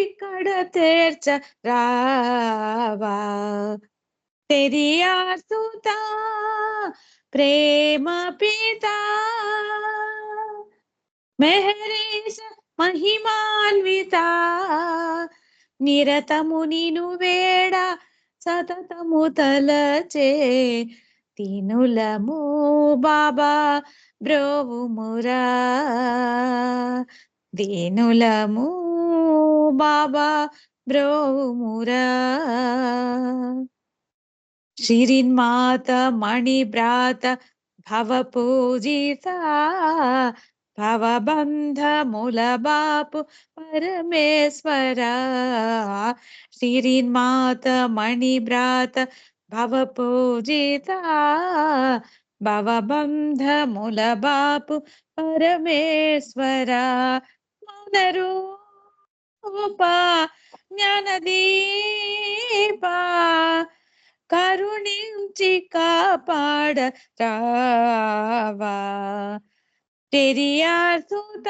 ఇక్కడ తీర్చ రావా పెరియార్ సుత ప్రేమ పిత మెహరీష మహిమాన్విత నిరతము నిను వేడ సతతము తలచే తినులము బాబా బ్రోవుమురా దీనులము బాబా బ్రోవుమురా శ్రీరిన్మాత మణిభ్రాత భవ పూజిత భవబంధ మూలబాపు పరమేశ్వర శ్రీరిన్మాత మణిభ్రాత భవ పూజిత భవబంధ మూలబాపు పరమేశ్వర మౌనరూప జ్ఞానదీప కరుణించి కాపాడ రావా పెరియార్ సుత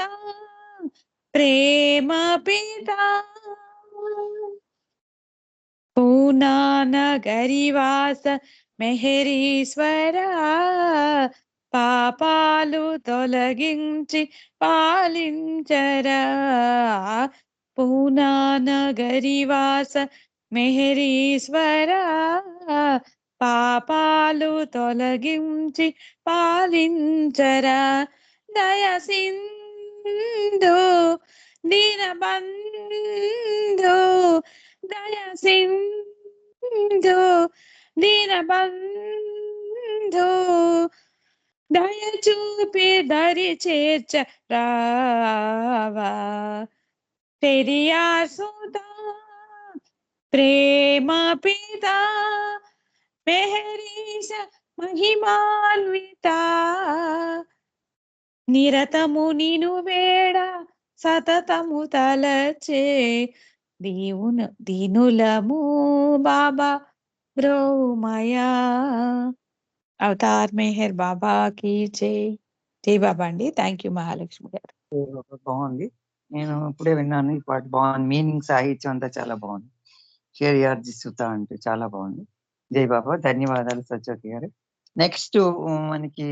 ప్రేమ పిత పూనా నగరివాస మెహరీశ్వర పాపాలు తొలగించి పాలించరా పూనా నగరివాస మెహరీశ్వర పాపాలు తొలగించి పాలించరా దయసింధు దీనబంధు దయసింధు దీనబంధు దయ చూపి దరి చేర్చ రావా పెరియార్ సుత ప్రేమ పిత మెహరీష మహిమాన్విత నిరతము నిను వేడ సతతము తలచే దీనులము బాబా బ్రోమయా అవతార్ మెహర్ బాబా కి జై బాబా అండి. థ్యాంక్ యూ మహాలక్ష్మి గారు. బాగుంది, నేను ఇప్పుడే విన్నాను ఈ పాట. బాగుంది, మీనింగ్ సాహిత్యం అంతా చాలా బాగుంది. షేరియార్జీ సుత అంటే చాలా బాగుంది. జై బాబా, ధన్యవాదాలు సత్యవతి గారు. నెక్స్ట్ మనకి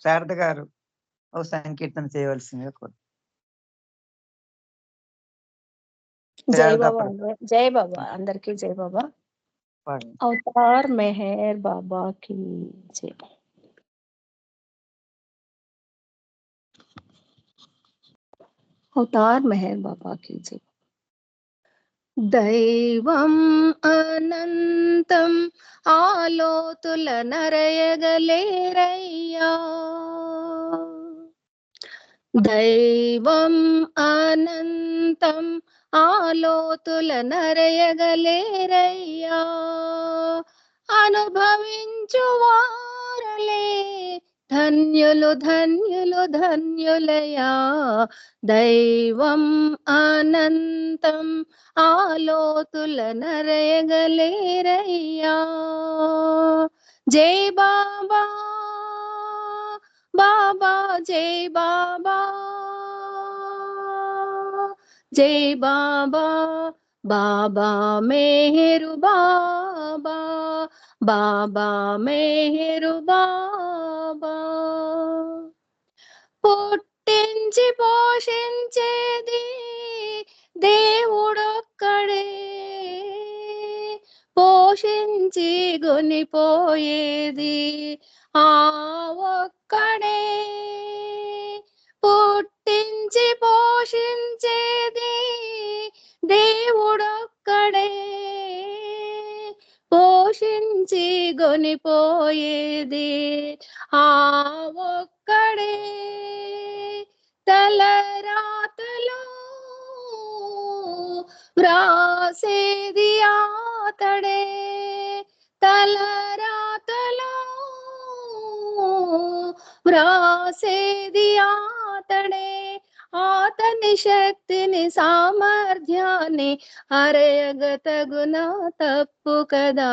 శారద గారు సంకీర్తన చేయవలసిందిగా కోరు. జై బాబా అందరికి జై బాబా. అవతార్ మెహర్ బాబా కి జై. అవతార్ మెహర్ బాబా కి జై. దైవం అనంతం ఆలోతుల నరయగలేరయ్యా. దైవం అనంతం ఆలోతుల నరయగలేరయ్యా. అనుభవించు వారలే ధన్యులు ధన్యులు ధన్యులయా. దైవం అనంతం ఆలోతుల నరయగలేరయ్యా. జై బాబా బాబా జై బాబా జై బాబా బాబా మేరు బాబా బాబా మేరు బాబా. పుట్టించి పోషించేది దేవుడొక్కడే, పోషించి గొనిపోయేది ఆ ఒక్కడే. పుట్టించి పోషించేది దేవుడొక్కడే, పోషించి గొనిపోయేది ఆ ఒక్కడే. తలరాతలో వ్రాసేది ఆతడే, తలరాతలో వ్రాసేది ఆతడే. ఆతని శక్తిని సామర్థ్యాన్ని అరయగతగున తప్పు కదా.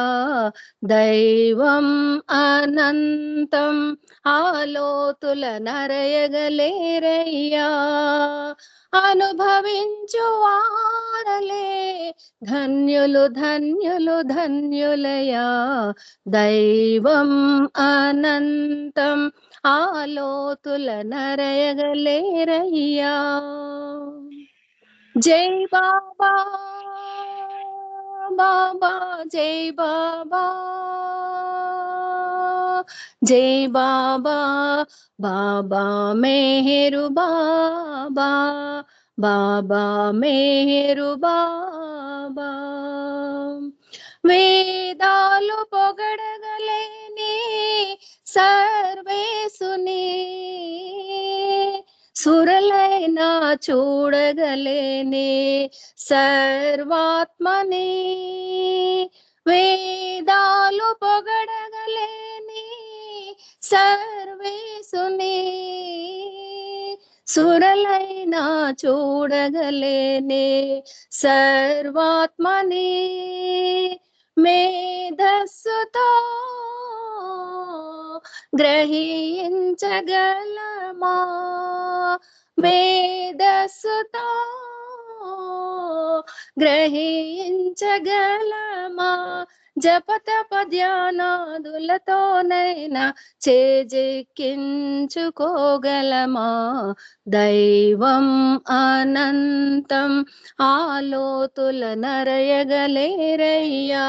దైవం అనంతం ఆలోతుల నరయగలేరయ్యా. అనుభవించు వారలే ధన్యులు ధన్యులు ధన్యులయా. దైవం అనంతం ఆలోతుల నరయగలేరయ్యా. జై బాబా బాబా జై బాబా జై బాబా బాబా మేరు బాబా బాబా మేరు బాబా. వేదాలు పొగడగలేని సర్వేసుని సురలైనా చూడగలేని సర్వాత్మని. వేదాలు పొగడగలేని సర్వేసుని సురలైనా చూడగలేని సర్వాత్మని. మేధస్సుతో గ్రహించగలమా మేధస్సుతో గ్రహించగలమా. జపతప ధ్యానాదులతోనైనా చేజెక్కించుకోగలమా. దైవం అనంతం ఆలోతుల నరయగలేరయ్యా.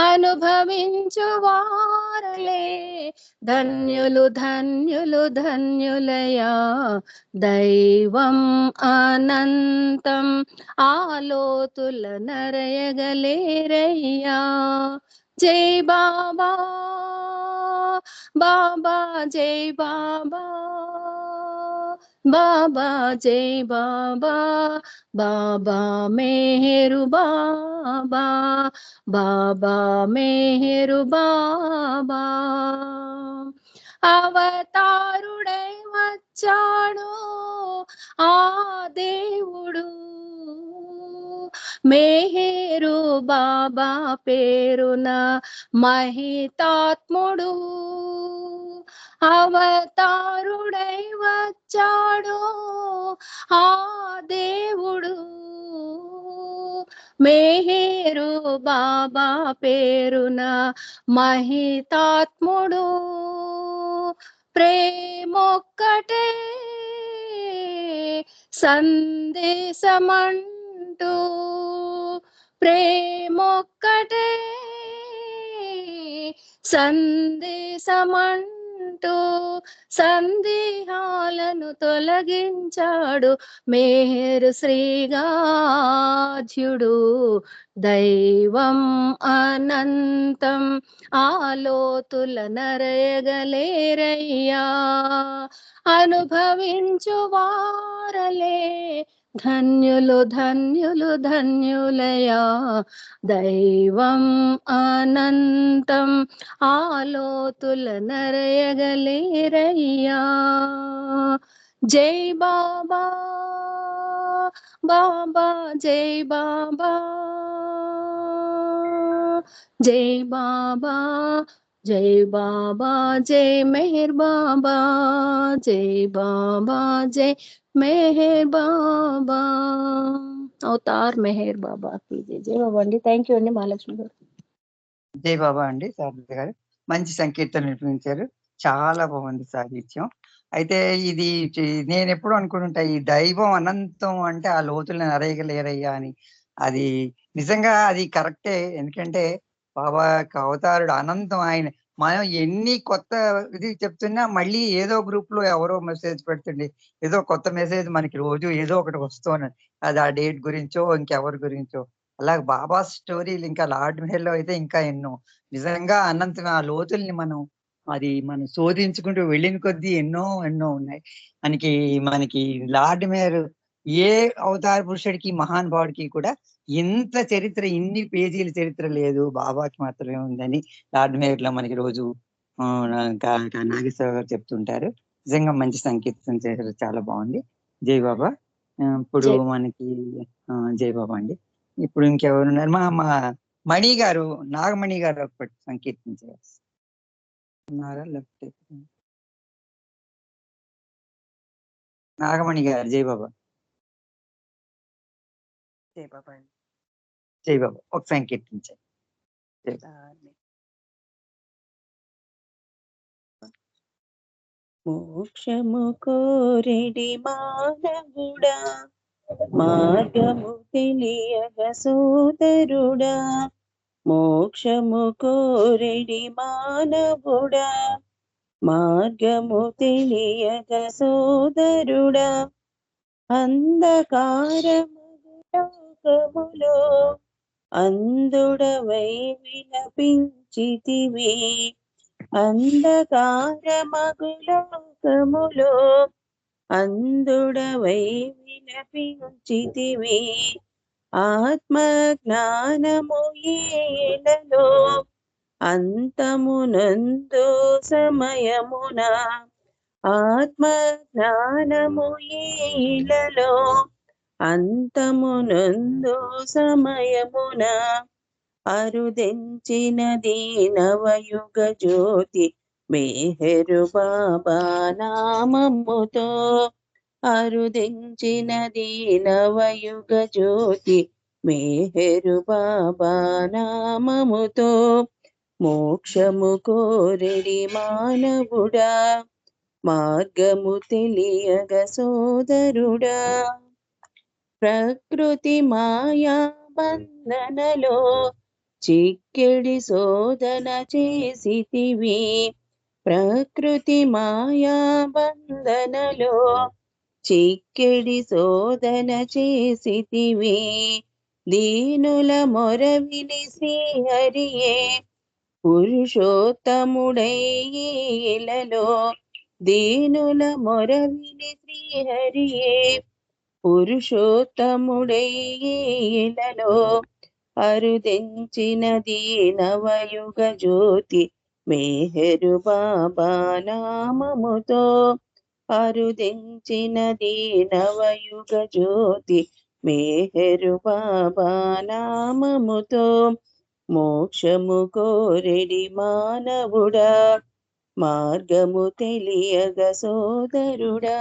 అనుభవించు వారలే ధన్యులు ధన్యులు ధన్యులయా. దైవం అనంతం ఆలోతుల నరయగలేరయ్యా. జై బాబా బాబా జై బాబా బాబా జై బాబా బాబా మేరు బాబా బాబా మేరు బాబా. అవతారుడై వచ్చాడు ఆ దేవుడు మేహేరు బాబా పేరున మహితాత్ముడు. అవతారుడై వచ్చాడు ఆ దేవుడు మేహేరు బాబా పేరున మహితాత్ముడు. ప్రేమొక్కటే సందేశమంటూ ప్రేమొక్కటే సందేశమంటూ సందేహాలను తొలగించాడు మేరు శ్రీగాధ్యుడు. దైవం అనంతం ఆలోతుల నరయగలేరయ్యా. అనుభవించు వారలే ధన్యులు ధన్యులు ధన్యులయా. దైవం అనంతం ఆలోతుల నరయగలేరయ్యా. జై బాబా బాబా జై బాబా జై బాబా జై బాబా జై మెహర్ బాబా జై బాబా జై మెహర్ బాబా. అవతార్ మెహర్ బాబా की जय. జై బాబా అండి. థ్యాంక్ యూ అండి మహాలక్ష్మి గారు. జై బాబా అండి శారద గారు. మంచి సంకీర్తన వినిపించారు. చాలా బాగుంది సాహిత్యం. అయితే ఇది నేను ఎప్పుడు అనుకుంటుంటా ఈ దైవం అనంతం అంటే ఆ లోతులను అరేయగలేరయ్యా అని. అది నిజంగా అది కరెక్టే. ఎందుకంటే బాబా యొక్క అవతారుడు అనంతం ఆయన. మనం ఎన్ని కొత్త ఇది చెప్తున్నా మళ్ళీ ఏదో గ్రూప్ లో ఎవరో మెసేజ్ పెడుతుండే ఏదో కొత్త మెసేజ్ మనకి రోజు ఏదో ఒకటి వస్తున్నది. అది ఆ డేట్ గురించో ఇంకెవరి గురించో. అలాగే బాబా స్టోరీలు ఇంకా లార్డ్ మెహర్‌లో అయితే ఇంకా ఎన్నో. నిజంగా అనంతం ఆ లోతుల్ని మనం శోధించుకుంటూ వెళ్ళిన కొద్దీ ఎన్నో ఎన్నో ఉన్నాయి. మనకి లార్డ్ మెహర్ ఏ అవతార పురుషుడికి మహానుభావుడికి కూడా ఇంత చరిత్ర ఇన్ని పేజీల చరిత్ర లేదు. బాబాకి మాత్రమే ఉందని లార్డ్ మెహర్‌లో మనకి రోజు నాగేశ్వరరావు గారు చెప్తుంటారు. నిజంగా మంచి సంకీర్తన చేశారు. చాలా బాగుంది. జై బాబా. ఇప్పుడు జై. మనకి జై బాబా అండి. ఇప్పుడు ఇంకెవరున్నారు? మా మా మణి గారు, నాగమణి గారు ఒకటి సంకీర్తన చేస్తున్నారా? లేకపోతే నాగమణి గారు జై బాబా. జై బాబా అండి. జై బాబా ఒక సంకీర్తించండి. మోక్షము కోరెడి మానవుడా, మార్గము తెలియగ సోదరుడా. మోక్షము కోరెడి మానవుడా, మార్గము తెలియగ సోదరుడా. అంధకారమగు లోకములో అందుడవై విలపించితివి. అంధకారమగు లోకములో అందుడవై విలపించితివి. ఆత్మజ్ఞానము ఏలలో అంతమునందు సమయమున. ఆత్మజ్ఞానము ఏలలో అంతమునందు సమయమున. అరుదెంచినది నవయుగ జ్యోతి మెహరు బాబా నామముతో. అరుదెంచినది నవయుగ జ్యోతి మెహరు బాబా నామముతో. మోక్షము కోరెడి మానవుడా, మార్గము తెలియగ సోదరుడా. ప్రకృతి మాయా బంధనలో చిక్కెడి శోధన చేసితివి. ప్రకృతి మాయా బంధనలో చిక్కెడి శోధన చేసితివి. దీనుల మొరవిని శ్రీహరియే పురుషోత్తముడై ఇలలో. దీనుల మొరవిని శ్రీహరియే పురుషోత్తముడై ఇలలో. అరుదెంచినది నవయుగ జ్యోతి మెహరు బాబా నామముతో. అరుదెంచినది నవయుగ జ్యోతి మెహరు బాబా నామముతో. మోక్షము కోరెడి మానవుడా, మార్గము తెలియగ సోదరుడా.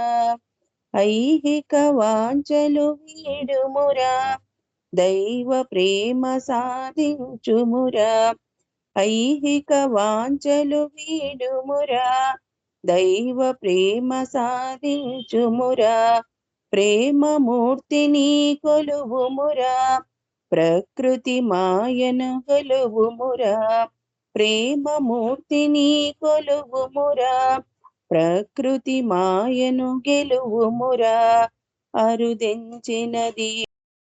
ఐహిక వాంఛలు వీడుమురా, దైవ ప్రేమ సాధించుమురా. ఐహిక వాంఛలు వీడుమురా, దైవ ప్రేమ సాధించుమురా. ప్రేమమూర్తిని కొలువుమురా, ప్రకృతి మాయను గెలువుమురా. ప్రేమమూర్తిని కొలువుమురా, ప్రకృతి మాయను గెలువుమురా. అరుదెంచినది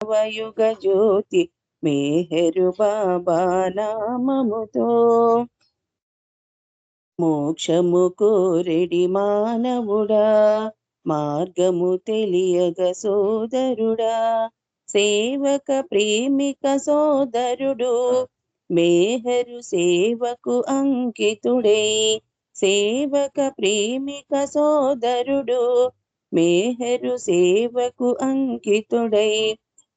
నవయుగ జ్యోతి మెహరు బాబా నామముతో. మోక్షము కోరెడి మానవుడా, మార్గము తెలియగ సోదరుడా. సేవక ప్రేమిక సోదరుడు మెహరు సేవకు అంకితుడై. సేవక ప్రేమిక సోదరుడు మెహరు సేవకు అంకితుడై.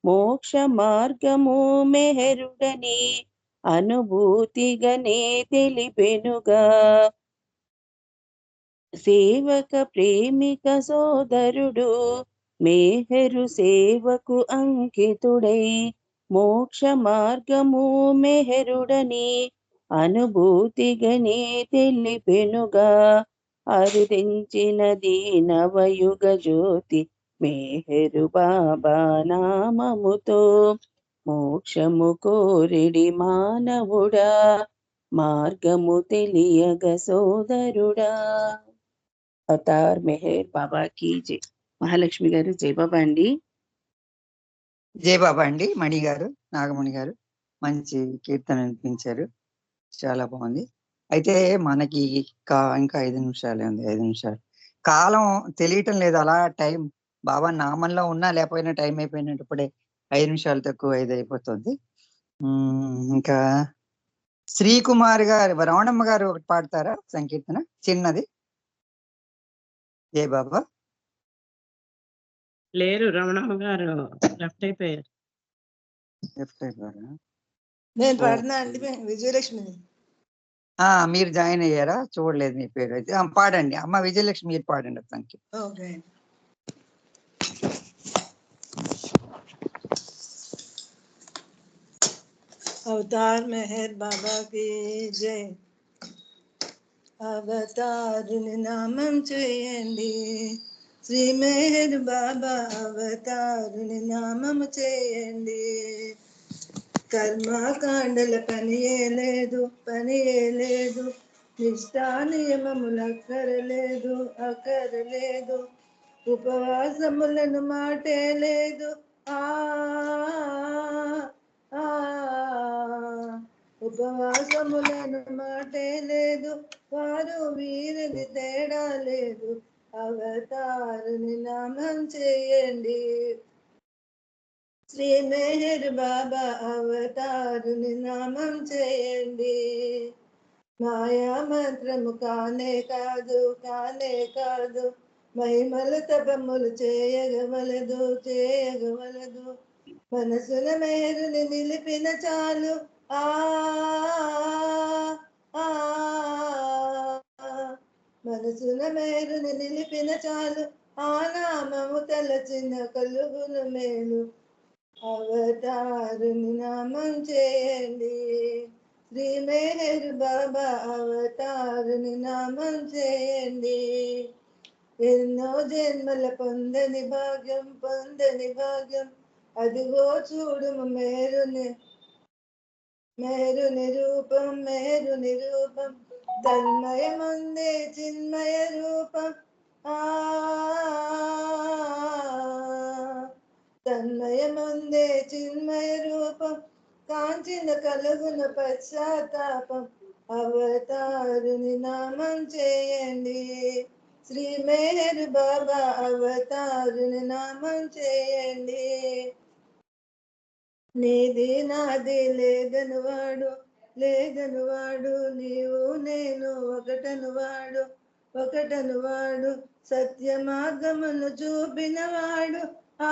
మోక్ష మార్గము మెహరుడని అనుభూతిగనే తెలిపెనుగా. సేవక ప్రేమిక సోదరుడు మెహరు సేవకు అంకితుడై. మోక్ష మార్గము మెహరుడని అనుభూతిగనే తెలిపెనుగా. అరుదెంచినది నవయుగ జ్యోతి మెహరు బాబా నామముతో. మోక్షము కోరెడి మానవుడా, మార్గము తెలియగ సోదరుడా. అవతార్ మెహర్ బాబా కీ జై. మహాలక్ష్మి గారు జై బాబా అండి. జై బాబా అండి. మణి గారు, నాగమణి గారు మంచి కీర్తన వినిపించారు, చాలా బాగుంది. అయితే మనకి ఇంకా 5 నిమిషాలే ఉంది. 5 నిమిషాలు కాలం తెలియటం లేదు. అలా టైం బాబా నామంలో ఉన్నా లేకపోయినా టైం అయిపోయినప్పుడే 5 నిమిషాలు తక్కువ 5 అయిపోతుంది. ఇంకా శ్రీకుమార్ గారు, రమణమ్మ గారు ఒకటి పాడతారా సంకీర్తన చిన్నది? జై బాబా. లేరు, రమణమ్మ గారు లెఫ్ట్ అయిపోయారు. లెఫ్ట్ అయిపోయారా? నేను పాడినా అండి, విజయలక్ష్మి. మీరు జాయిన్ అయ్యారా? చూడలేదు మీ పేరు. అయితే పాడండి అమ్మ విజయలక్ష్మి, మీరు పాడండి సంకీర్తన. ఓకే. अवतार मेहर बाबा की जय అవతారుని నామం చేయండి శ్రీ మెహర్ బాబా అవతారుని నామం చేయండి కర్మకాండల పనియే లేదు నిష్ఠా నియమములు అక్కరలేదు ఉపవాసములను మాటే లేదు ఆ ఆ ఉపవాసములను మాటే లేదు వారు వీరిని తేడా లేదు అవతారుని నామం చేయండి శ్రీ మెహర్ బాబా అవతారుని నామం చేయండి మాయా మంత్రము కానే కాదు మహిమలు తపములు చేయగవలదు మనసుల మేరుని నిలిపిన చాలు ఆ మనసుల మేరుని నిలిపిన చాలు ఆ నామము తలచిన కలుగును మేలు అవతారుని నామం చేయండి శ్రీ మెహర్ బాబా అవతారుని నామం చేయండి ఎన్నో జన్మల పొందని భాగ్యం అదిగో చూడుము మేరుని రూపం తన్మయముందే చిన్మయ రూపం ఆ తన్మయముందే చిన్మయ రూపం కాంచిన కలుగున పశ్చాత్తాపం అవతారుని నామం చేయండి శ్రీ మెహర్ బాబా అవతారుని నామం చేయండి నీది నాది లేదను వాడు నీవు నేను ఒకటను వాడు సత్య మార్గమును చూపిన వాడు ఆ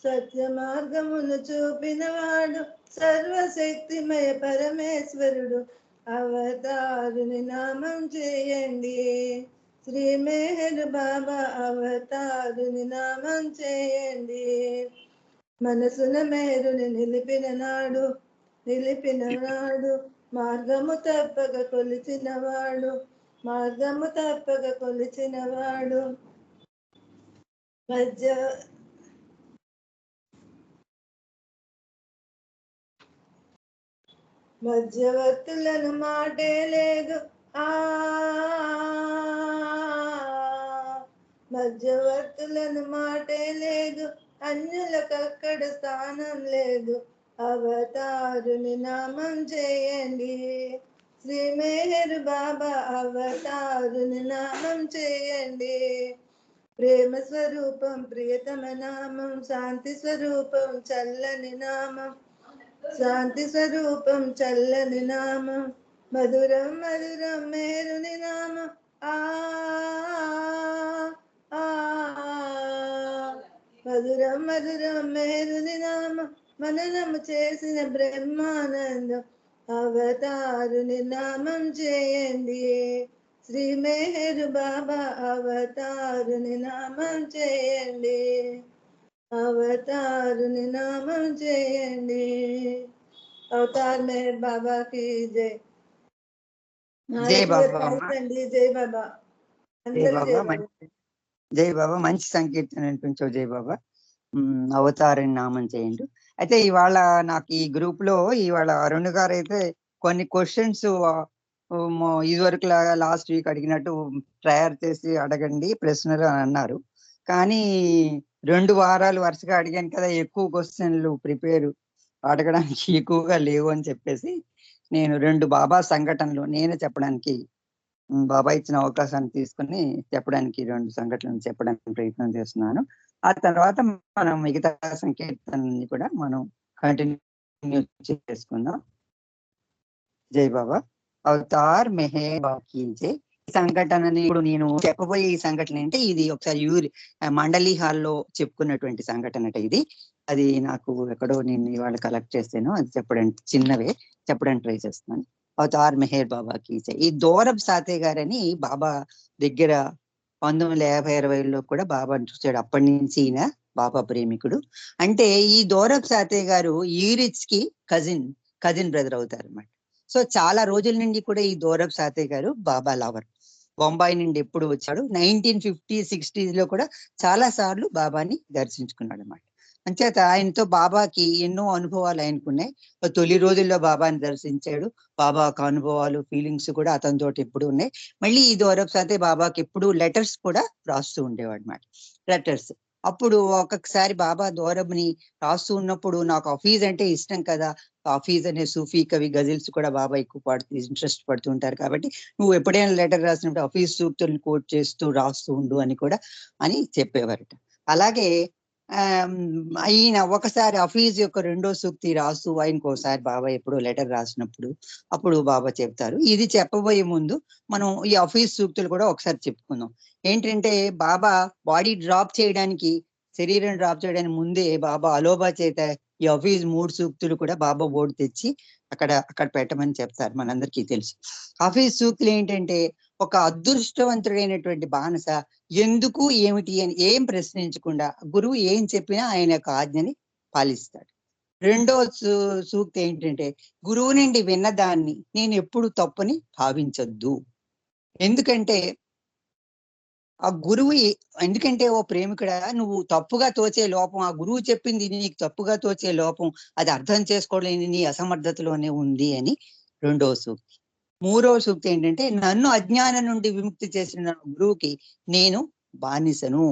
సత్య మార్గమును చూపిన వాడు సర్వశక్తిమయ పరమేశ్వరుడు అవతారుని నామం చేయండి శ్రీ మెహర్ బాబా అవతారుని నామం చేయండి మనసున మేరుని నిలిపిన నాడు మార్గము తప్పక కొలిచిన వాడు మధ్యవర్తులను మాటే లేదు ఆ మధ్యవర్తులను మాటే లేదు అన్యులకక్కడ స్థానం లేదు అవతారుని నామం చేయండి శ్రీ మెహర్ బాబా అవతారుని నామం చేయండి ప్రేమ స్వరూపం ప్రియతమ నామం శాంతి స్వరూపం చల్లని నామం మధురం మేరుని నామం ఆ మధురం మేరుని నామం మననము చేసిన బ్రహ్మానందం అవతారుని నామం చేయండి శ్రీ మెహర్ బాబా అవతారుని నామం చేయండి అవతారుని నామం చేయండి అవతార్ మెహర్ బాబా కి జై జై బాబా అండి జై బాబా జై బాబా మంచి సంకీర్తన అనిపించావు జై బాబా అవతారని నామం చేయండి అయితే ఇవాళ నాకు ఈ గ్రూప్ లో ఇవాళ అరుణ్ గారు అయితే కొన్ని క్వశ్చన్స్ ఇదివరకు లాగా లాస్ట్ వీక్ అడిగినట్టు ప్రేయర్ చేసి అడగండి ప్రశ్నలు అని అన్నారు కానీ 2 వారాలు వరుసగా అడిగాను కదా ఎక్కువ క్వశ్చన్లు ప్రిపేర్ అడగడానికి ఎక్కువగా లేవు అని చెప్పేసి నేను 2 బాబా సంఘటనలు నేనే చెప్పడానికి బాబా ఇచ్చిన అవకాశాన్ని తీసుకుని చెప్పడానికి 2 సంఘటనలు చెప్పడానికి ప్రయత్నం చేస్తున్నాను ఆ తర్వాత మనం మిగతా సంకీర్తనని కూడా మనం కంటిన్యూ చేసుకుందాం జై బాబా అవతార్ మెహర్ బాబా కీ జై సంఘటనని ఇప్పుడు నేను చెప్పబోయే ఈ సంఘటన అంటే ఇది ఒకసారి మండలి హాల్లో చెప్పుకున్నటువంటి సంఘటన ఇది అది నాకు ఎక్కడో నేను ఇవాళ కలెక్ట్ చేస్తాను అది చెప్పడానికి ట్రై చేస్తున్నాను అవతార్ మెహర్ బాబా కీ జై ఈ దౌరబ్ సాతే గారని బాబా దగ్గర 1950-60లో కూడా బాబాని చూసాడు అప్పటి నుంచి ఈయన బాబా ప్రేమికుడు. అంటే ఈ దౌరబ్ సాతే గారు ఈరిచ్ కి కజిన్ బ్రదర్ అవుతారు అన్నమాట. సో చాలా రోజుల నుండి కూడా ఈ దౌరబ్ సాతే గారు బాబా లవర్. బొంబాయి నుండి ఎప్పుడు వచ్చాడు, 1950s 60s లో కూడా చాలా సార్లు బాబాని దర్శించుకున్నాడు అన్నమాట. అంచేత ఆయనతో బాబాకి ఎన్నో అనుభవాలు ఆయనకున్నాయి. తొలి రోజుల్లో బాబాని దర్శించాడు. బాబా యొక్క అనుభవాలు, ఫీలింగ్స్ కూడా అతనితో ఎప్పుడు ఉన్నాయి. మళ్ళీ ఈ దౌరబ్ సాతే బాబాకి ఎప్పుడు లెటర్స్ కూడా రాస్తూ ఉండేవాడు అన్నమాట. లెటర్స్ అప్పుడు ఒక్కొక్కసారి బాబా దౌరబ్ని రాస్తూ ఉన్నప్పుడు, నాకు హఫీజ్ అంటే ఇష్టం కదా, హఫీజ్ అనే సూఫీ కవి గజిల్స్ కూడా బాబా ఎక్కువ ఇంట్రెస్ట్ పడుతూ ఉంటారు కాబట్టి, నువ్వు ఎప్పుడైనా లెటర్ రాసినప్పుడు హఫీజ్ సూక్తుల్ని కోట్ చేస్తూ రాస్తూ ఉండు అని చెప్పేవారట. అలాగే ఆయన ఒకసారి హఫీజ్ యొక్క రెండో సూక్తి రాస్తూ ఆయనకు ఒకసారి బాబా ఎప్పుడో లెటర్ రాసినప్పుడు అప్పుడు బాబా చెప్తారు. ఇది చెప్పబోయే ముందు మనం ఈ హఫీజ్ సూక్తులు కూడా ఒకసారి చెప్పుకుందాం. ఏంటంటే బాబా బాడీ డ్రాప్ చేయడానికి, శరీరం డ్రాప్ చేయడానికి ముందే బాబా అలోబా చేత ఈ హఫీజ్ 3 సూక్తులు కూడా బాబా బోర్డు తెచ్చి అక్కడ పెట్టమని చెప్తారు. మనందరికీ తెలుసు. హఫీజ్ సూక్తులు ఏంటంటే, ఒక అదృష్టవంతుడైనటువంటి బానిస ఎందుకు ఏమిటి అని ఏం ప్రశ్నించకుండా గురువు ఏం చెప్పినా ఆయన యొక్క ఆజ్ఞని పాలిస్తాడు. రెండో సూక్తి ఏంటంటే, గురువు నుండి విన్నదాన్ని నేను ఎప్పుడు తప్పని భావించొద్దు. ఎందుకంటే ఆ గురువు ఎందుకంటే ఓ ప్రేమికుడా, నువ్వు తప్పుగా తోచే లోపం, ఆ గురువు చెప్పింది నీకు తప్పుగా తోచే లోపం, అది అర్థం చేసుకోలేని నీ అసమర్థతలోనే ఉంది అని రెండవ సూక్తి. మూడవ సూక్తి ఏంటంటే, నన్ను అజ్ఞానం నుండి విముక్తి చేసిన గురువుకి నేను బానిసను.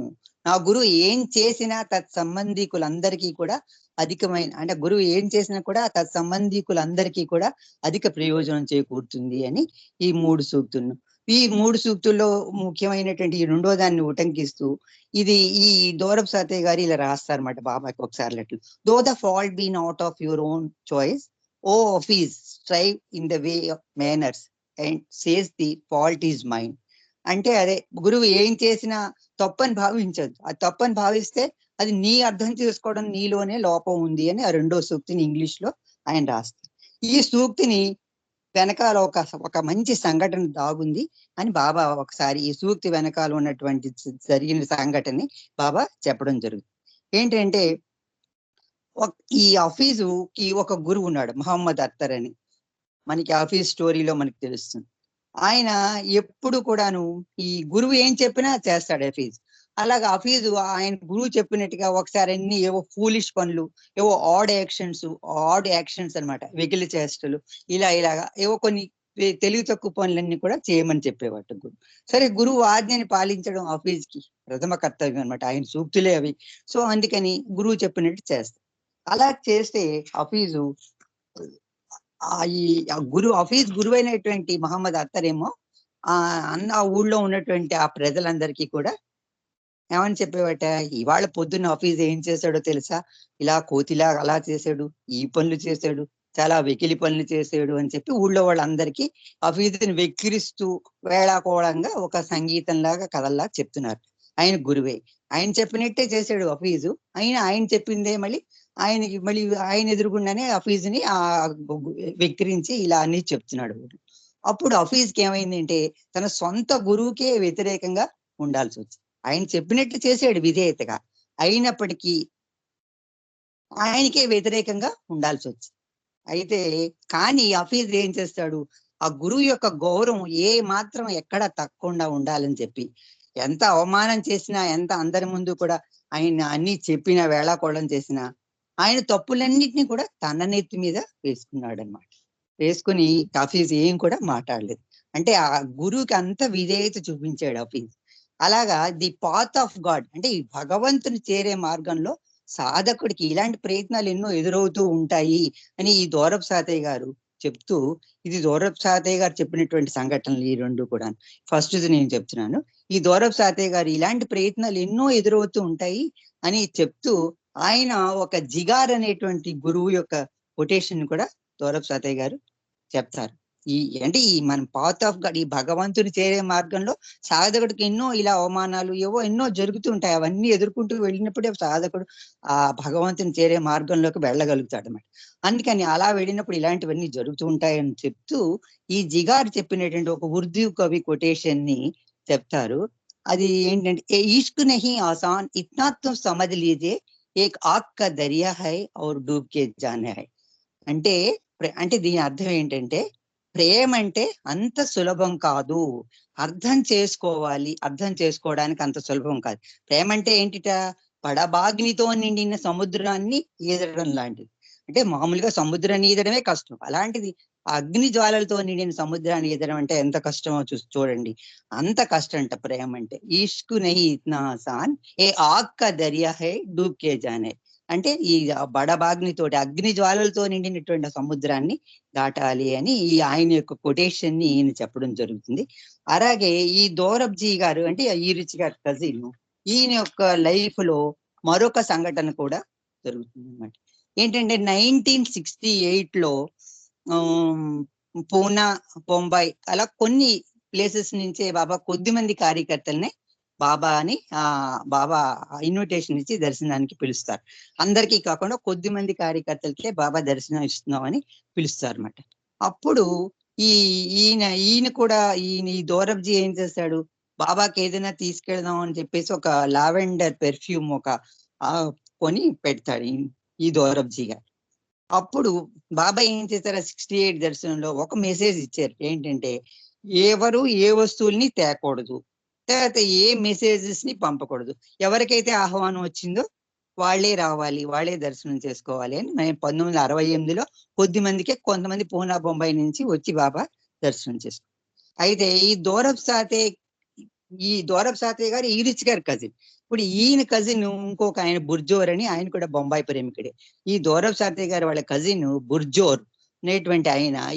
నా గురువు ఏం చేసినా తత్సంబంధికులందరికీ కూడా అంటే గురువు ఏం చేసినా కూడా తత్సంబంధికులందరికీ కూడా అధిక ప్రయోజనం చేకూరుతుంది అని ఈ 3 సూక్తులను. ఈ 3 సూక్తుల్లో ముఖ్యమైనటువంటి ఈ రెండో దాన్ని ఉటంకిస్తూ ఈ దౌరబ్ సాతే గారు ఇలా రాస్తారన్నమాట బాబాకి ఒకసారి letter. Though the fault be not of your own choice, o office strive in the way of manners and says the fault is mine. అంటే అదే, గురువు ఏం చేసినా తప్పని భావించదు. అది తప్పని భావిస్తే అది నీ అర్థం చేసుకోవడం నీలోనే లోపం ఉంది అని ఆ రెండో సూక్తిని ఇంగ్లీష్ లో ఆయన రాస్తారు. ఈ సూక్తిని వెనకాల ఒక మంచి సంఘటన దాగుంది అని బాబా ఒకసారి ఈ సూక్తి వెనకాల ఉన్నటువంటి జరిగిన సంఘటనని బాబా చెప్పడం జరుగుతుంది. ఏంటంటే, ఈ హఫీజుకి ఒక గురువు ఉన్నాడు, మహమ్మద్ అత్తర్ అని. మనకి హఫీజ్ స్టోరీలో మనకి తెలుస్తుంది. ఆయన ఎప్పుడు కూడాను ఈ గురువు ఏం చెప్పినా చేస్తాడు హఫీజ్. అలాగా హఫీజు ఆయన గురువు చెప్పినట్టుగా ఒకసారి అన్ని ఏవో ఫూలిష్ పనులు, ఏవో ఆడ్ యాక్షన్స్ అన్నమాట, వెకిలి చేష్టలు, ఇలాగా ఏవో కొన్ని తెలివి తక్కువ పనులన్నీ కూడా చేయమని చెప్పేవాడు గురువు. సరే, గురువు ఆజ్ఞని పాలించడం హఫీజ్ కి ప్రథమ కర్తవ్యం అనమాట, ఆయన సూక్తులే అవి. సో అందుకని గురువు చెప్పినట్టు చేస్తాడు. అలా చేస్తే హఫీజు హఫీజ్ గురువు అయినటువంటి మహమ్మద్ అత్తర్ ఏమో ఆ ఊళ్ళో ఉన్నటువంటి ఆ ప్రజలందరికీ కూడా ఏమని చెప్పేవాట, ఇవాళ పొద్దున్న హఫీజ్ ఏం చేశాడో తెలుసా, ఇలా కోతిలా అలా చేశాడు, ఈ పనులు చేశాడు, చాలా వెకిలి పనులు చేశాడు అని చెప్పి ఊళ్ళో వాళ్ళందరికీ హఫీజ్ని వెక్కిరిస్తూ వేళాకోళంగా ఒక సంగీతంలాగా కథల్లాగా చెప్తున్నారు. ఆయన గురువే, ఆయన చెప్పినట్టే చేశాడు హఫీజు. ఆయన చెప్పిందే మళ్ళీ ఆయన ఎదురుగుండానే హఫీజ్ని వెక్కిరించి ఇలా అన్ని చెప్తున్నాడు. అప్పుడు హఫీజ్కి ఏమైందంటే, తన సొంత గురువుకే వ్యతిరేకంగా ఉండాల్సి వచ్చింది. ఆయన చెప్పినట్టు చేశాడు విధేయతగా, అయినప్పటికీ ఆయనకే వ్యతిరేకంగా ఉండాల్సి వచ్చింది. అయితే కానీ హఫీజ్ ఏం చేస్తాడు, ఆ గురువు యొక్క గౌరవం ఏ మాత్రం ఎక్కడ తక్కకుండా ఉండాలని చెప్పి ఎంత అవమానం చేసినా, ఎంత అందరి ముందు కూడా ఆయన అన్ని చెప్పినా, వేళాకోళం చేసినా, ఆయన తప్పులన్నిటినీ కూడా తన నెత్తి మీద వేసుకున్నాడు అన్నమాట. వేసుకుని హఫీజ్ ఏం కూడా మాట్లాడలేదు. అంటే ఆ గురువుకి అంత విధేయత చూపించాడు హఫీజ్. అలాగా ది పాత్ ఆఫ్ గాడ్, అంటే ఈ భగవంతుని చేరే మార్గంలో సాధకుడికి ఇలాంటి ప్రయత్నాలు ఎన్నో ఎదురవుతూ ఉంటాయి అని ఈ దౌరబ్ సాతే గారు చెప్తూ, ఇది దౌరబ్ సాతే గారు చెప్పినటువంటి సంఘటనలు ఈ రెండు కూడా. ఫస్ట్ నేను చెప్తున్నాను, ఈ దౌరబ్ సాతే గారు ఇలాంటి ప్రయత్నాలు ఎన్నో ఎదురవుతూ ఉంటాయి అని చెప్తూ, ఆయన ఒక జిగార్ అనేటువంటి గురువు యొక్క కొటేషన్ కూడా దౌరబ్ సాతే గారు చెప్తారు. అంటే మన పాత్ ఆఫ్ గాడ్, ఈ భగవంతుని చేరే మార్గంలో సాధకుడికి ఎన్నో ఇలా అవమానాలు ఏవో ఎన్నో జరుగుతూ ఉంటాయి. అవన్నీ ఎదుర్కొంటూ వెళ్ళినప్పుడే సాధకుడు ఆ భగవంతుని చేరే మార్గంలోకి వెళ్ళగలుగుతాడు అన్నమాట. అందుకని అలా వెళ్ళినప్పుడు ఇలాంటివన్నీ జరుగుతూ ఉంటాయని చెప్తూ ఈ జిగార్ చెప్పినటువంటి ఒక ఉర్దూ కవి కొటేషన్ ని చెప్తారు. అది ఏంటంటే ఏ ఇష్క్ నహీ ఆసాన్ ఇత్నా తో సమజ్ లీజియే ఏక్ ఆగ్ కా దరియా హై ఔర్ డూబ్ కే జానా హై. అంటే అంటే దీని అర్థం ఏంటంటే ప్రేమ అంటే అంత సులభం కాదు, అర్థం చేసుకోవాలి, అర్థం చేసుకోవడానికి అంత సులభం కాదు. ప్రేమ అంటే ఏంటిట, పడబాగ్నితో నిండిన సముద్రాన్ని ఈదడం లాంటిది. అంటే మామూలుగా సముద్రాన్ని ఈదడమే కష్టం, అలాంటిది అగ్ని జ్వాలలతో నిండిన సముద్రాన్ని ఈదడం అంటే ఎంత కష్టమో చూడండి. అంత కష్టం అంట ప్రేమ అంటే. ఇష్క్ నహీ ఇత్నా ఆసాన్ ఏ ఆగ్ కా దరియా హై డూబ్ కే జానే. అంటే ఈ బడబాగ్నితోటి అగ్ని జ్వాలలతో నిండినటువంటి సముద్రాన్ని దాటాలి అని ఈ ఆయన యొక్క కొటేషన్ ని ఈయన చెప్పడం జరుగుతుంది. అలాగే ఈ దోరబ్జీ గారు అంటే ఈ రిచ్ గారి కజిన్, ఈయన యొక్క లైఫ్ లో మరొక సంఘటన కూడా జరుగుతుంది అన్నమాట. ఏంటంటే 1968 లో పూనా, బొంబాయి అలా కొన్ని ప్లేసెస్ నుంచే బాబా కొద్ది మంది కార్యకర్తల్ని బాబాని బాబా ఇన్విటేషన్ ఇచ్చి దర్శనానికి పిలుస్తారు. అందరికీ కాకుండా కొద్ది మంది కార్యకర్తలకే బాబా దర్శనం ఇస్తున్నామని పిలుస్తారు అన్నమాట. అప్పుడు ఈయన కూడా ఈ దోరబ్జీ ఏం చేస్తాడు, బాబాకి ఏదైనా తీసుకెళ్దాం అని చెప్పేసి ఒక లావెండర్ పెర్ఫ్యూమ్ కొని పెడతాడు ఈ దోరబ్జీ గారు. అప్పుడు బాబా ఏం చేశారు, 68 దర్శనంలో ఒక మెసేజ్ ఇచ్చారు. ఏంటంటే ఎవరు ఏ వస్తువుల్ని తేకూడదు, తర్వాత ఏ మెసేజెస్ ని పంపకూడదు, ఎవరికైతే ఆహ్వానం వచ్చిందో వాళ్ళే రావాలి, వాళ్ళే దర్శనం చేసుకోవాలి అని 1968లో కొద్ది మందికే, కొంతమంది పూనా, బొంబాయి నుంచి వచ్చి బాబా దర్శనం చేసుకో. అయితే ఈ దోరబ్ సాతే గారు ఈ రిచ్ గారి కజిన్. ఇప్పుడు ఈయన కజిన్ ఇంకొక ఆయన బుర్జోర్ అని, ఆయన కూడా బొంబాయి ప్రేమికుడే. ఈ దోరబ్ సాతే గారు వాళ్ళ కజిన్ బుర్జోర్ అనేటువంటి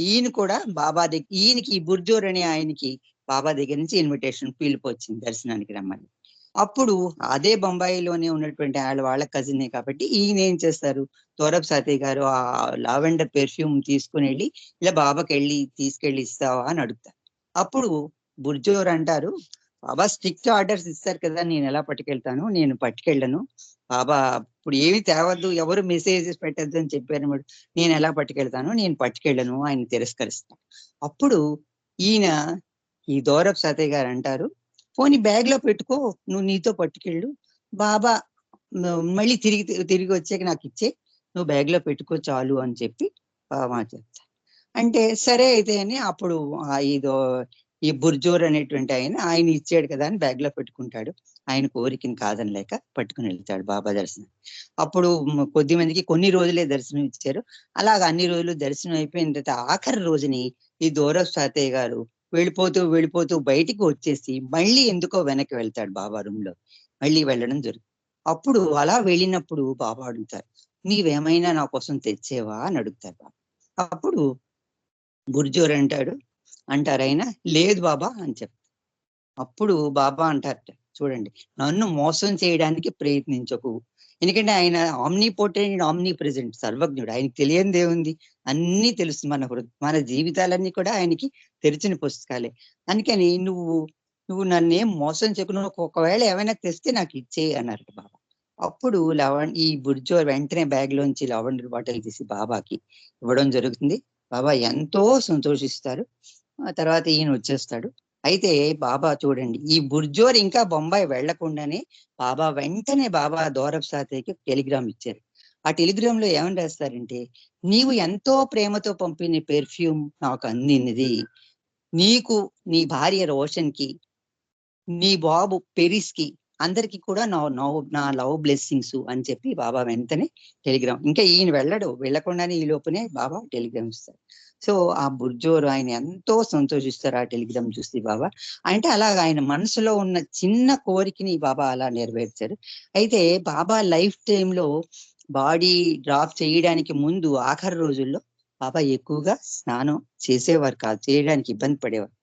ఈయన కూడా బాబా దగ్గర, ఈయనకి ఈ బుర్జోర్ అనే ఆయనకి బాబా దగ్గర నుంచి ఇన్విటేషన్, పిలుపు వచ్చింది దర్శనానికి రమ్మని. అప్పుడు అదే బొంబాయిలోనే ఉన్నటువంటి వాళ్ళ కజినే కాబట్టి ఈయన ఏం చేస్తారు, దోరబ్ సాతే గారు ఆ లావెండర్ పెర్ఫ్యూమ్ తీసుకుని వెళ్ళి ఇలా బాబాకి తీసుకెళ్ళి ఇస్తావా అని అడుగుతారు. అప్పుడు బుర్జోర్ అంటారు, బాబా స్ట్రిక్ట్ ఆర్డర్స్ ఇస్తారు కదా, నేను ఎలా పట్టుకెళ్తాను, నేను పట్టుకెళ్ళను, బాబా ఇప్పుడు ఏమి తేవద్దు, ఎవరు మెసేజెస్ పెట్టద్దు అని చెప్పారు, నేను ఎలా పట్టుకెళ్తాను, నేను పట్టుకెళ్ళను, ఆయన తిరస్కరిస్తాను. అప్పుడు ఈయన ఈ దోరబ్ సాతే గారు అంటారు, పోనీ బ్యాగ్ లో పెట్టుకో, నువ్వు నీతో పట్టుకెళ్ళు, బాబా మళ్ళీ తిరిగి వచ్చాక నాకు ఇచ్చే, నువ్వు బ్యాగ్ లో పెట్టుకో చాలు అని చెప్పి బాబా చెప్తారు. అంటే సరే అయితే అని అప్పుడు ఈ బుర్జోర్ అనేటువంటి ఆయన ఇచ్చాడు కదా అని బ్యాగ్ లో పెట్టుకుంటాడు. ఆయన కోరికని కాదనలేక పట్టుకుని వెళ్తాడు బాబా దర్శనం. అప్పుడు కొద్ది మందికి కొన్ని రోజులే దర్శనం ఇచ్చారు. అలాగ అన్ని రోజులు దర్శనం అయిపోయిన తర్వాత ఆఖరి రోజుని ఈ దోరబ్ సాతే గారు వెళ్ళిపోతూ బయటికి వచ్చేసి మళ్ళీ ఎందుకో వెనక్కి వెళ్తాడు బాబా రూమ్ లో, మళ్ళీ వెళ్ళడం జరుగుతుంది. అప్పుడు అలా వెళ్ళినప్పుడు బాబా అడుగుతారు, నీవేమైనా నా కోసం తెచ్చేవా అని అడుగుతారు బాబా. అప్పుడు బుర్జోర్ అంటారు ఆయన, లేదు బాబా అని చెప్తారు. అప్పుడు బాబా అంటారట, చూడండి, నన్ను మోసం చేయడానికి ప్రయత్నించకు, ఎందుకంటే ఆయన ఆమ్నిపోటెంట్, ఆమ్ని ప్రెజెంట్, సర్వజ్ఞుడు, ఆయనకి తెలియనిది ఏముంది, అన్ని తెలుసు. మన జీవితాలన్నీ కూడా ఆయనకి తెరిచిన పుస్తకాలే. అందుకని నువ్వు నన్నేం మోసం చేయకు, నువ్వు ఒకవేళ ఏమైనా తెస్తే నాకు ఇచ్చేయి అన్నారట బాబా. అప్పుడు ఈ బుర్జోర్ వెంటనే బ్యాగ్ లోంచి లవండర్ బాటిల్ తీసి బాబాకి ఇవ్వడం జరుగుతుంది. బాబా ఎంతో సంతోషిస్తారు. ఆ తర్వాత ఈయన వచ్చేస్తాడు. అయితే బాబా చూడండి, ఈ బుర్జోర్ ఇంకా బొంబాయి వెళ్లకుండానే వెంటనే దోరబ్ సాతేకి టెలిగ్రామ్ ఇచ్చారు. ఆ టెలిగ్రామ్ లో ఏమని రాస్తారంటే, నీవు ఎంతో ప్రేమతో పంపిన పెర్ఫ్యూమ్ నాకు అందినది, నీకు, నీ భార్య రోషన్ కి, నీ బాబు పెరిస్ కి, అందరికి కూడా నా లవ్ బ్లెస్సింగ్స్ అని చెప్పి బాబా వెంటనే టెలిగ్రామ్, ఇంకా ఈయన వెళ్ళకుండానే ఈ లోపునే బాబా టెలిగ్రామ్ ఇస్తారు. సో ఆ బుర్జోరు ఆయన ఎంతో సంతోషిస్తారు ఆ టెలిగ్రామ్ చూసి బాబా. అంటే అలాగ ఆయన మనసులో ఉన్న చిన్న కోరికని బాబా అలా నెరవేర్చారు. అయితే బాబా లైఫ్ టైంలో బాడీ డ్రాప్ చేయడానికి ముందు ఆఖరి రోజుల్లో బాబా ఎక్కువగా స్నానం చేసేవారు కాదు, చేయడానికి ఇబ్బంది పడేవారు,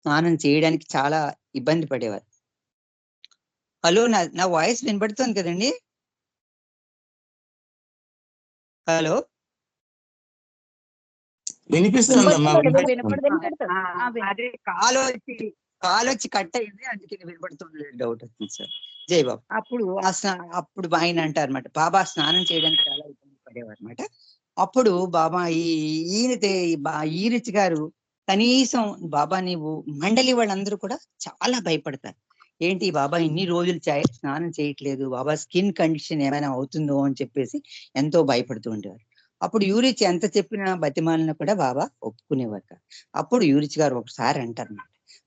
స్నానం చేయడానికి చాలా ఇబ్బంది పడేవారు. హలో, నా వాయిస్ వినపడుతుంది కదండి? హలో, అదే కాల్ వచ్చి కట్ అయింది, అందుకే వినపడుతుంది, డౌట్ వచ్చింది సార్. జై బాబు. అప్పుడు ఆయన అంటారు అనమాట, బాబా స్నానం చేయడానికి చాలా ఇబ్బంది పడేవారు అనమాట. అప్పుడు బాబా ఈ రిచ్ గారు కనీసం బాబా నీవు మండలి వాళ్ళందరూ కూడా చాలా భయపడతారు, ఏంటి బాబా ఇన్ని రోజులు స్నానం చేయట్లేదు, బాబా స్కిన్ కండిషన్ ఏమైనా అవుతుందో అని చెప్పేసి ఎంతో భయపడుతూ ఉండేవారు. అప్పుడు యూరిచ్ ఎంత చెప్పినా బతిమాలినా కూడా బాబా ఒప్పుకునేవారు కాదు. అప్పుడు యూరిచ్ గారు ఒకసారి అంటారు,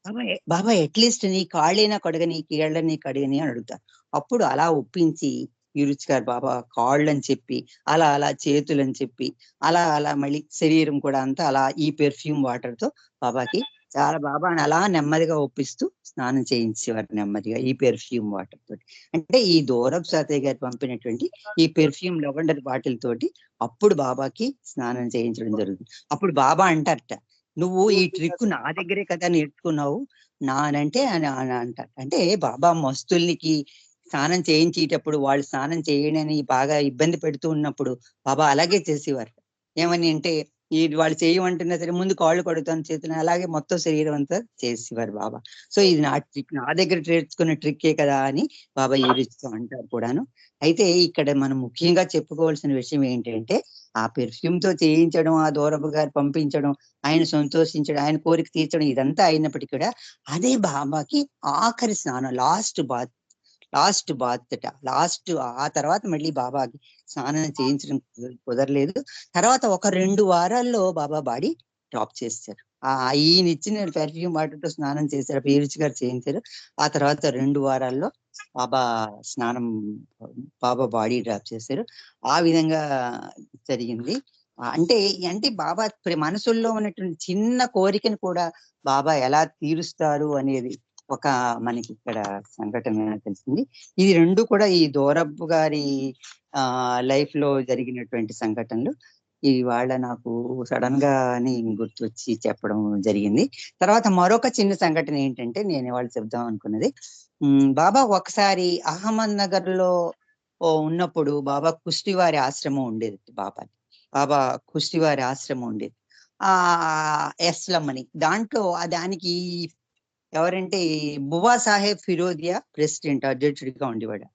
బాబా బాబా అట్లీస్ట్ నీ కాళ్ళైనా కడగని, కీళ్ళని కడగని అని అడుగుతారు. అప్పుడు అలా ఒప్పించి యూరిచ్ గారు బాబా కాళ్ళు అని చెప్పి, అలా అలా చేతులు అని చెప్పి, అలా అలా మళ్ళీ శరీరం కూడా అంతా అలా ఈ పెర్ఫ్యూమ్ వాటర్ తో బాబాకి చాలా బాబాని అలా నెమ్మదిగా ఒప్పిస్తూ స్నానం చేయించేవారు నెమ్మదిగా ఈ పెర్ఫ్యూమ్ వాటర్ తోటి. అంటే ఈ దూరపు సాతయ్య గారు పంపినటువంటి ఈ పెర్ఫ్యూమ్ లెవెండర్ బాటిల్ తోటి అప్పుడు బాబాకి స్నానం చేయించడం జరుగుతుంది. అప్పుడు బాబా అంటారట, నువ్వు ఈ ట్రిక్ నా దగ్గరే కదా నేర్చుకున్నావు నానంటే అని అంటారు. అంటే బాబా మస్తుల్నికి స్నానం చేయించేటప్పుడు వాళ్ళు స్నానం చేయడని బాగా ఇబ్బంది పెడుతూ ఉన్నప్పుడు బాబా అలాగే చేసేవారు. ఏమని అంటే ఈ వాళ్ళు చేయమంటున్నా సరే ముందు కాళ్ళు కడుగుతాను చేతులు, అలాగే మొత్తం శరీరం అంతా చేసేవారు బాబా. సో ఇది నా ట్రిక్, నా దగ్గర నేర్చుకున్న ట్రిక్కే కదా అని బాబా యూరిచ్తో అంటారు కూడాను. అయితే ఇక్కడ మనం ముఖ్యంగా చెప్పుకోవాల్సిన విషయం ఏంటంటే ఆ పెర్ఫ్యూమ్ తో చేయించడం, ఆ దూరపు గారు పంపించడం, ఆయన సంతోషించడం, ఆయన కోరిక తీర్చడం ఇదంతా అయినప్పటికీ కూడా అదే బాబాకి ఆఖరి స్నానం, లాస్ట్ బాత్ లాస్ట్. ఆ తర్వాత మళ్ళీ బాబాకి స్నానం చేయించడం కుదరలేదు. తర్వాత ఒక 2 వారాల్లో బాబా బాడీ డ్రాప్ చేశారు. ఈయన ఇచ్చిన పెర్ఫ్యూమ్ వాటర్తో స్నానం చేశారు, యూరిచ్ గారు చేయించారు. ఆ తర్వాత 2 వారాల్లో బాబా బాబా బాడీ డ్రాప్ చేశారు. ఆ విధంగా జరిగింది. అంటే అంటే బాబా మనసుల్లో ఉన్నటువంటి చిన్న కోరికను కూడా బాబా ఎలా తీరుస్తారు అనేది ఒక మనకి ఇక్కడ సంఘటన తెలిసింది. ఇది 2 కూడా ఈ దూరపు గారి లైఫ్ లో జరిగినటువంటి సంఘటనలు. ఇవాళ నాకు సడన్ గా అని గుర్తొచ్చి చెప్పడం జరిగింది. తర్వాత మరొక చిన్న సంఘటన ఏంటంటే నేను ఇవాళ చెప్దాం అనుకున్నది, బాబా ఒకసారి అహ్మద్ నగర్ లో ఉన్నప్పుడు బాబా కుష్టివారి ఆశ్రమం ఉండేది. బాబా కుష్టివారి ఆశ్రమం ఉండేది, ఎస్లం అని. దాంట్లో దానికి ఎవరంటే బువా సాహెబ్ ఫిరోదియా ప్రెసిడెంట్, అధ్యక్షుడిగా ఉండేవాడు.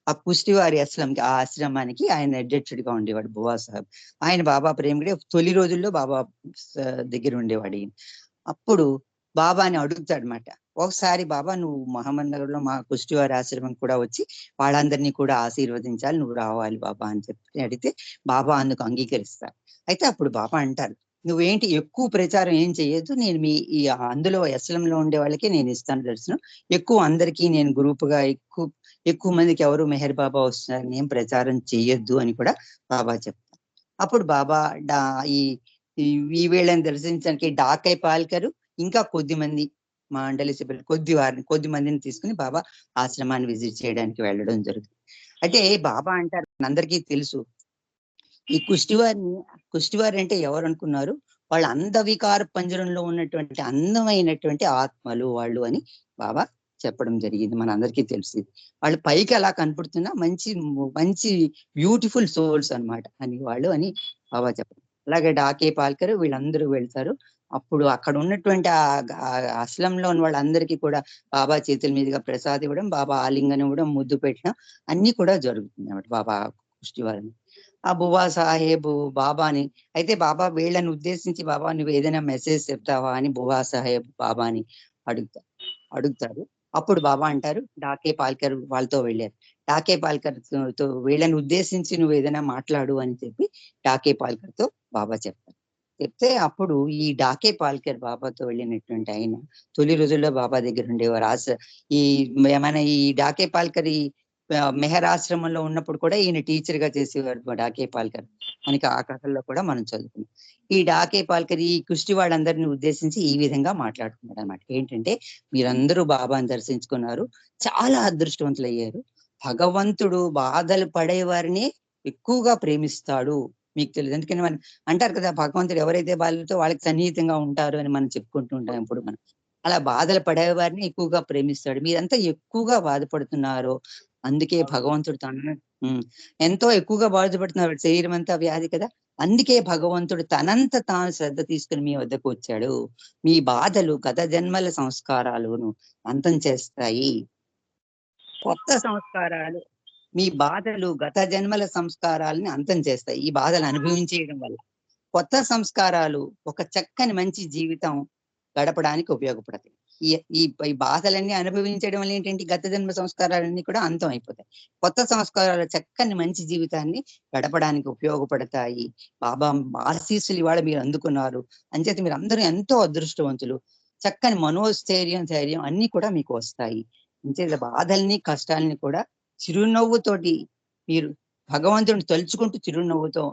ఆ కుష్టివారి ఆ ఆశ్రమానికి ఆయన అధ్యక్షుడిగా ఉండేవాడు బువా సాహెబ్. ఆయన బాబా ప్రేమికుడే. తొలి రోజుల్లో బాబా దగ్గర ఉండేవాడు. అప్పుడు బాబాని అడుగుతాడనమాట, ఒకసారి బాబా నువ్వు మహమ్మద్ నగర్ లో మా కుష్టివారి ఆశ్రమం కూడా వచ్చి వాళ్ళందరినీ కూడా ఆశీర్వదించాలి, నువ్వు రావాలి బాబా అని చెప్పి అడిగితే బాబా అందుకు అంగీకరిస్తారు. అయితే అప్పుడు బాబా అంటారు, నువ్వేంటి ఎక్కువ ప్రచారం ఏం చెయ్యొద్దు, నేను ఈ అందులో ఎస్లంలో ఉండే వాళ్ళకి నేను ఇస్తాను దర్శనం, ఎక్కువ అందరికీ నేను గ్రూపుగా ఎక్కువ మందికి ఎవరు మెహర్ బాబా వస్తున్నారు నేను ప్రచారం చెయ్యొద్దు అని కూడా బాబా చెప్తారు. అప్పుడు బాబా ఈ వీళ్ళని దర్శించడానికి డాకై పాల్కరు ఇంకా కొద్దిమంది మండలి సభ్యులు కొద్ది మందిని తీసుకుని బాబా ఆశ్రమాన్ని విజిట్ చేయడానికి వెళ్ళడం జరుగుతుంది. అంటే బాబా అంటారు, అందరికీ తెలుసు ఈ కుష్టివారి అంటే ఎవరు అనుకున్నారు, వాళ్ళ అందవికార పంజరంలో ఉన్నటువంటి అందమైనటువంటి ఆత్మలు వాళ్ళు అని బాబా చెప్పడం జరిగింది. మన అందరికీ తెలుసు. వాళ్ళు పైకి అలా కనపడుతున్నా మంచి మంచి బ్యూటిఫుల్ సోల్స్ అన్నమాట అని వాళ్ళు అని బాబా చెప్పడం. అలాగే డాకే పాల్కర్ వీళ్ళందరూ వెళ్తారు. అప్పుడు అక్కడ ఉన్నటువంటి అస్లంలో ఉన్న వాళ్ళందరికీ కూడా బాబా చేతుల మీదుగా ప్రసాదం ఇవ్వడం, బాబా ఆలింగనం ఇవ్వడం, ముద్దు పెట్టడం అన్ని కూడా జరుగుతుంది అన్నమాట బాబా కుష్టివారిని. ఆ బువా సాహెబ్ బాబాని అయితే బాబా వీళ్ళని ఉద్దేశించి, బాబా నువ్వు ఏదైనా మెసేజ్ చెప్తావా అని బువా సాహెబ్ బాబాని అడుగుతారు. అప్పుడు బాబా అంటారు, డాకే పాల్కర్ వాళ్ళతో వెళ్ళారు. డాకే పాల్కర్ తో వీళ్ళని ఉద్దేశించి నువ్వు ఏదైనా మాట్లాడు అని చెప్పి డాకే పాల్కర్ తో బాబా చెప్తే అప్పుడు ఈ డాకే పాల్కర్ బాబాతో వెళ్ళినటువంటి ఆయన తొలి రోజుల్లో బాబా దగ్గర ఉండేవారు. ఈ డాకే పాల్కర్ మెహర్ ఆశ్రమంలో ఉన్నప్పుడు కూడా ఈయన టీచర్ గా చేసేవారు డాకే పాల్కర్ మనకి ఆ కథల్లో కూడా మనం చదువుకున్నాం. ఈ డాకే పాల్కర్ ఈ కుష్టి వాళ్ళందరినీ ఉద్దేశించి ఈ విధంగా మాట్లాడుతున్నారు అనమాట. ఏంటంటే మీరందరూ బాబాని దర్శించుకున్నారు, చాలా అదృష్టవంతులు అయ్యారు. భగవంతుడు బాధలు పడేవారిని ఎక్కువగా ప్రేమిస్తాడు, మీకు తెలియదు. ఎందుకని మనం అంటారు కదా, భగవంతుడు ఎవరైతే బాధలతో వాళ్ళకి సన్నిహితంగా ఉంటారు అని మనం చెప్పుకుంటూ ఉంటాం. ఇప్పుడు మనం అలా బాధలు పడేవారిని ఎక్కువగా ప్రేమిస్తాడు. మీరంతా ఎక్కువగా బాధపడుతున్నారు, అందుకే భగవంతుడు ఎంతో ఎక్కువగా బాధపడుతున్నారు, శరీరం అంతా వ్యాధి కదా, అందుకే భగవంతుడు తనంత తాను శ్రద్ధ తీసుకుని మీ వద్దకు వచ్చాడు. మీ బాధలు గత జన్మల సంస్కారాలను అంతం చేస్తాయి. కొత్త సంస్కారాలు, మీ బాధలు గత జన్మల సంస్కారాలని అంతం చేస్తాయి. ఈ బాధలు అనుభవించేయడం వల్ల కొత్త సంస్కారాలు ఒక చక్కని మంచి జీవితం గడపడానికి ఉపయోగపడతాయి. ఈ ఈ బాధలన్నీ అనుభవించడం వల్ల ఏంటంటే గత జన్మ సంస్కారాలన్నీ కూడా అంతం అయిపోతాయి. కొత్త సంస్కారాలు చక్కని మంచి జీవితాన్ని గడపడానికి ఉపయోగపడతాయి. బాబా ఆశీస్సులు ఇవాళ మీరు అందుకున్నారు. అంచేత మీరు అందరూ ఎంతో అదృష్టవంతులు. చక్కని మనోస్థైర్యం, ధైర్యం అన్ని కూడా మీకు వస్తాయి. అంచేత బాధల్ని కష్టాలని కూడా చిరునవ్వుతోటి మీరు భగవంతుడిని తలుచుకుంటూ చిరునవ్వుతో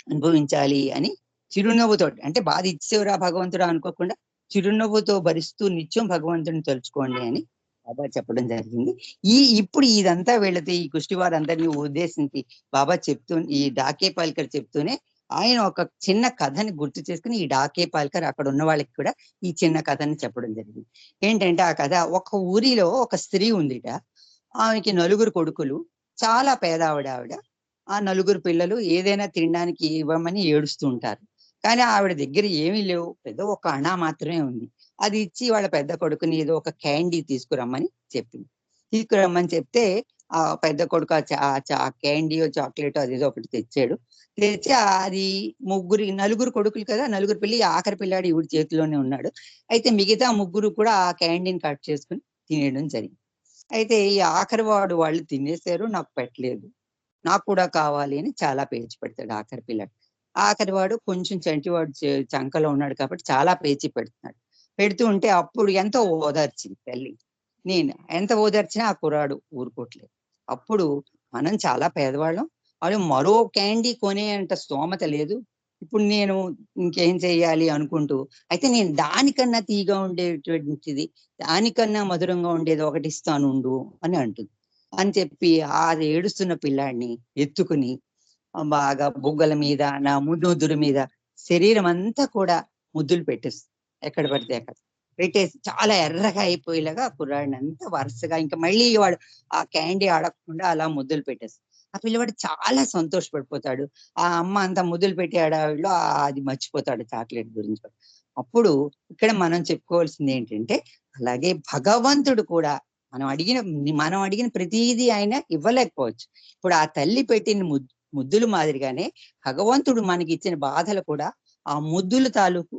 అనుభవించాలి అని చిరునవ్వుతోటి, అంటే బాధ ఇచ్చేవరా భగవంతుడా అనుకోకుండా చిరునవ్వుతో భరిస్తూ నిత్యం భగవంతుడిని తలుచుకోండి అని బాబా చెప్పడం జరిగింది. ఇప్పుడు ఇదంతా వీళ్ళది ఈ కుష్టి వారందరినీ ఉద్దేశించి బాబా ఈ డాకే పాల్కర్ చెప్తూనే ఆయన ఒక చిన్న కథని గుర్తు చేసుకుని ఈ డాకే పాల్కర్ అక్కడ ఉన్న వాళ్ళకి కూడా ఈ చిన్న కథని చెప్పడం జరిగింది. ఏంటంటే ఆ కథ, ఒక ఊరిలో ఒక స్త్రీ ఉందిట. ఆమెకి 9 కొడుకులు, చాలా పేదావిడ ఆవిడ. ఆ 9 పిల్లలు ఏదైనా తినడానికి ఇవ్వమని ఏడుస్తూ ఉంటారు. కానీ ఆవిడ దగ్గర ఏమీ లేవు, పెద్ద ఒక అణ మాత్రమే ఉంది. అది ఇచ్చి వాళ్ళ పెద్ద కొడుకుని ఏదో ఒక క్యాండీ తీసుకురమ్మని చెప్తే ఆ పెద్ద కొడుకు ఆ క్యాండీయో చాక్లెట్ అదేదో ఒకటి తెచ్చాడు. తెచ్చి అది 9 కొడుకులు కదా, 9 పిల్లలు, ఆఖరి పిల్లాడు ఈవిడ చేతిలోనే ఉన్నాడు. అయితే మిగతా 3 కూడా ఆ క్యాండీని కట్ చేసుకుని తినేయడం జరిగింది. అయితే ఈ ఆఖరి వాళ్ళు తినేశారు, నాకు పెట్టలేదు, నాకు కూడా కావాలి అని చాలా పేచి పెడతాడు ఆఖరి పిల్లాడు. ఆఖరి వాడు కొంచెం చంటివాడు చంకలో ఉన్నాడు కాబట్టి చాలా పేచి పెడుతూ ఉంటే అప్పుడు ఎంతో ఓదార్చింది తల్లి. నేను ఎంత ఓదార్చినా ఆ కుర్రాడు ఊరుకోవట్లేదు. అప్పుడు మనం చాలా పేదవాళ్ళం, అది మరో క్యాండీ కొనే అంత స్తోమత లేదు, ఇప్పుడు నేను ఇంకేం చెయ్యాలి అనుకుంటూ, అయితే నేను దానికన్నా తీగా ఉండేటువంటిది, దానికన్నా మధురంగా ఉండేది ఒకటి ఇస్తాను అని అంటుంది. అని చెప్పి ఆ ఏడుస్తున్న పిల్లాడిని ఎత్తుకుని బాగా బుగ్గల మీద, నా ముద్దుల మీద, శరీరం అంతా కూడా ముద్దులు పెట్టేస్తుంది. ఎక్కడ పడితే అక్కడ పెట్టేసి చాలా ఎర్రగా అయిపోయేలాగా ఆ కుర్రాడిని అంతా వరుసగా, ఇంకా మళ్ళీ వాడు ఆ క్యాండీ అడగకుండా అలా ముద్దులు పెట్టేస్తాడు. ఆ పిల్లవాడు చాలా సంతోషపడిపోతాడు. ఆ అమ్మ అంతా ముద్దులు పెట్టే ఆడవాళ్ళు అది మర్చిపోతాడు చాక్లెట్ గురించి. అప్పుడు ఇక్కడ మనం చెప్పుకోవాల్సింది ఏంటంటే, అలాగే భగవంతుడు కూడా మనం అడిగిన ప్రతిదీ ఆయన ఇవ్వలేకపోవచ్చు. ఇప్పుడు ఆ తల్లి పెట్టిన ముద్దులు మాదిరిగానే భగవంతుడు మనకి ఇచ్చిన బాధలు కూడా ఆ ముద్దుల తాలూకు